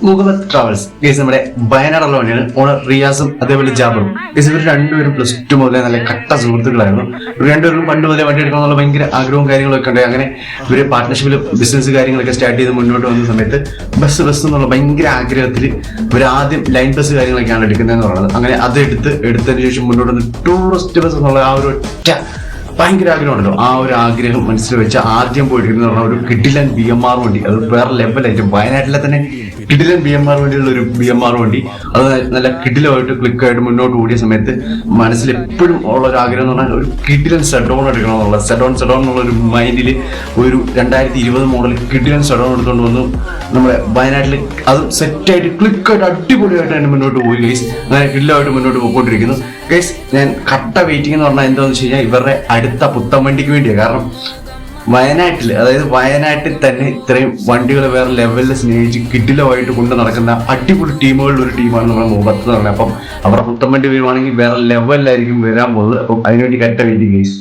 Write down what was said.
Muhammad travels guys നമ്മുടെ വയനാടുള്ള വണ്ടിയാണ്. Owner റിയാസും അതേപോലെ ജാബറും. ഗൈസ് ഇവർ രണ്ടുപേരും +2 മുതലേ നല്ല കട്ട സുഹൃത്തുക്കളായിരുന്നു. ഇവർ രണ്ടുപേരും പണ്ട് മുതലേ വണ്ടി എടുക്കണമെന്നുള്ള ഭയങ്കര ആഗ്രഹവും കാര്യങ്ങളൊക്കെ ഉണ്ട്. അങ്ങനെ ഇവര് പാർട്ട്ണർഷിപ്പിൽ ബിസിനസ് കാര്യങ്ങളൊക്കെ സ്റ്റാർട്ട് ചെയ്ത് മുന്നോട്ട് വന്ന സമയത്ത് ബസ് എന്നുള്ള ഭയങ്കര ആഗ്രഹത്തിൽ ഇവർ ആദ്യം ലൈൻ ബസ് കാര്യങ്ങളൊക്കെയാണ് എടുക്കുന്നതെന്ന് പറയുന്നത്. അങ്ങനെ അത് എടുത്തതിന് ശേഷം മുന്നോട്ട് വന്ന് ടൂറിസ്റ്റ് ബസ് എന്നുള്ള ആ ഒരു ഒറ്റ ഭയങ്കര ആഗ്രഹമുണ്ടല്ലോ. ആ ഒരു ആഗ്രഹം മനസ്സിൽ വെച്ച് ആദ്യം പോയിരിക്കുന്ന ഒരു കിടിലൻ BMR വണ്ടി. അത് വേറെ ലെവലായിട്ട് വയനാട്ടിലെ തന്നെ കിടിലൻ BMR വണ്ടിയുള്ള ഒരു BMR വണ്ടി. അത് നല്ല കിടിലമായിട്ട് ക്ലിക്കായിട്ട് മുന്നോട്ട് ഓടിയ സമയത്ത് മനസ്സിൽ എപ്പോഴും ഉള്ള ഒരു ആഗ്രഹം എന്ന് പറഞ്ഞാൽ ഒരു കിടിലൻ സെഡോൺ എടുക്കണം എന്നുള്ള സെഡോൺ എന്നുള്ള ഒരു മൈൻഡിൽ ഒരു 2020 മോഡൽ കിടിലൻ സെഡോൺ എടുത്തുകൊണ്ട് വന്നു നമ്മുടെ വയനാട്ടിൽ. അത് സെറ്റായിട്ട് ക്ലിക്കായിട്ട് അടിപൊളിയായിട്ട് തന്നെ മുന്നോട്ട് പോയി ഗൈസ്. അങ്ങനെ കിടിലമായിട്ട് മുന്നോട്ട് പോയിക്കൊണ്ടിരിക്കുന്നു ഗൈസ്. ഞാൻ കട്ട വെയിറ്റിംഗ് എന്ന് പറഞ്ഞാൽ എന്താണെന്ന് വെച്ച് കഴിഞ്ഞാൽ ഇവരുടെ അടുത്ത പുത്തൻ വണ്ടിക്ക് വേണ്ടിയാണ്. കാരണം വയനാട്ടിൽ തന്നെ ഇത്രയും വണ്ടികൾ വേറെ ലെവലിൽ സ്നേഹിച്ച് കിടിലമായിട്ട് കൊണ്ട് നടക്കുന്ന അടിപൊളി ടീമുകളിൽ ഒരു ടീമാണ് നമ്മുടെ മുഖത്ത് എന്ന് പറഞ്ഞത്. അപ്പം അവരുടെ പുത്തൻ വണ്ടി വരുവാണെങ്കിൽ വേറെ ലെവലിലായിരിക്കും വരാൻ പോകുന്നത്. അപ്പം അതിനുവേണ്ടി കട്ട വെയിറ്റിംഗ് ഗൈസ്.